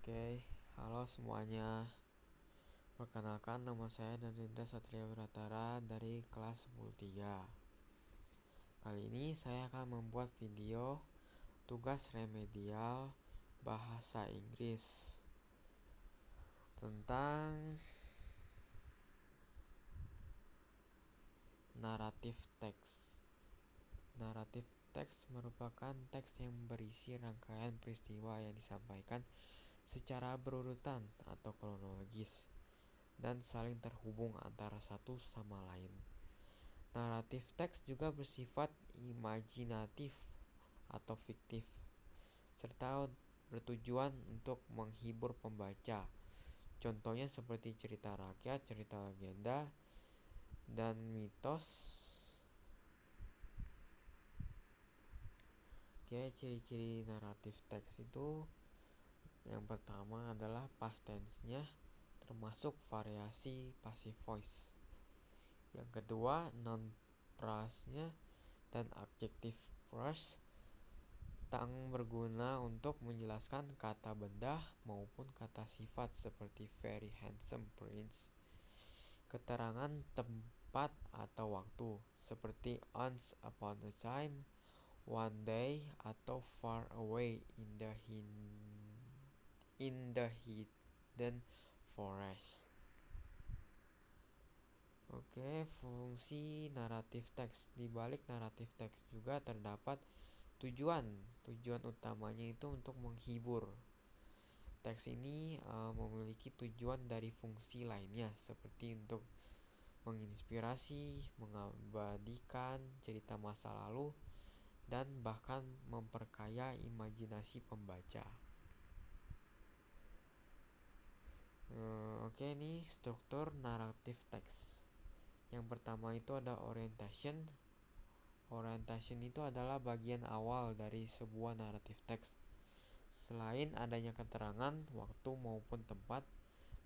Oke, halo semuanya. Perkenalkan, nama saya Danindra Satria Wiratara dari kelas 103. Kali ini saya akan membuat video tugas remedial bahasa Inggris tentang naratif teks. Naratif teks merupakan teks yang berisi rangkaian peristiwa yang disampaikan secara berurutan atau kronologis dan saling terhubung antara satu sama lain. Naratif teks juga bersifat imajinatif atau fiktif, serta bertujuan untuk menghibur pembaca. Contohnya seperti cerita rakyat, cerita legenda, dan mitos. Oke, ciri-ciri naratif teks itu yang pertama adalah past tense-nya, termasuk variasi passive voice. Yang kedua, noun phrase-nya dan adjective phrase tak berguna untuk menjelaskan kata benda maupun kata sifat seperti very handsome prince. Keterangan tempat atau waktu seperti once upon a time, one day, atau far away in the hidden forest. Oke, fungsi naratif teks. Di balik naratif teks juga terdapat tujuan utamanya itu untuk menghibur. Teks ini memiliki tujuan dari fungsi lainnya seperti untuk menginspirasi, mengabadikan cerita masa lalu, dan bahkan memperkaya imajinasi pembaca. Oke, ini struktur naratif teks. Yang pertama itu ada orientation. Orientation itu adalah bagian awal dari sebuah naratif teks. Selain adanya keterangan waktu maupun tempat,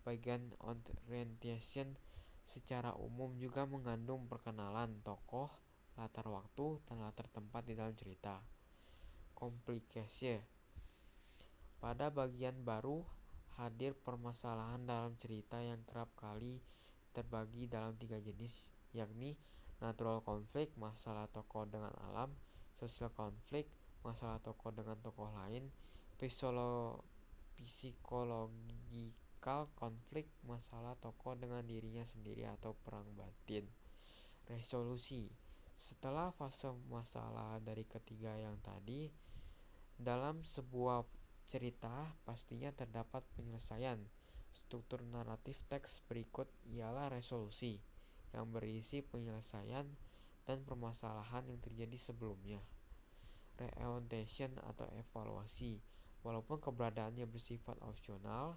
bagian orientation secara umum juga mengandung perkenalan tokoh, latar waktu, dan latar tempat di dalam cerita. Complication. Pada bagian baru, hadir permasalahan dalam cerita yang kerap kali terbagi dalam 3 jenis, yakni natural conflict, masalah tokoh dengan alam; social conflict, masalah tokoh dengan tokoh lain; psychological conflict, masalah tokoh dengan dirinya sendiri atau perang batin. Resolusi. Setelah fase masalah dari ketiga yang tadi, dalam sebuah cerita pastinya terdapat penyelesaian. Struktur naratif teks berikut ialah resolusi, yang berisi penyelesaian dan permasalahan yang terjadi sebelumnya. Reorientation atau evaluasi. Walaupun keberadaannya bersifat opsional,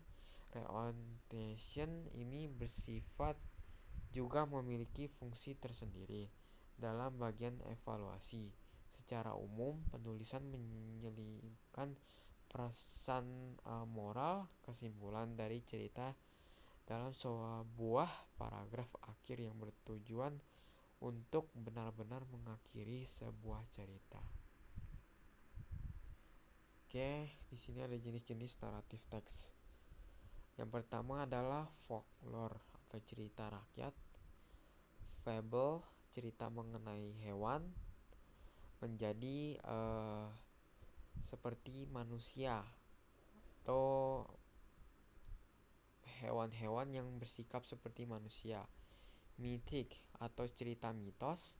reorientation ini bersifat juga memiliki fungsi tersendiri. Dalam bagian evaluasi, secara umum penulisan menyelipkan pesan moral kesimpulan dari cerita dalam sebuah paragraf akhir yang bertujuan untuk benar-benar mengakhiri sebuah cerita. Oke, di sini ada jenis-jenis naratif teks. Yang pertama adalah folklore atau cerita rakyat, fable, cerita mengenai hewan, menjadi seperti manusia atau hewan-hewan yang bersikap seperti manusia. Mythic atau cerita mitos,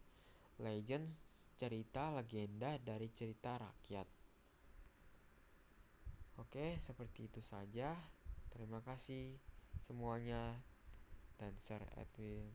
legends, cerita legenda dari cerita rakyat. Oke, seperti itu saja. Terima kasih semuanya, dan Sir Edwin.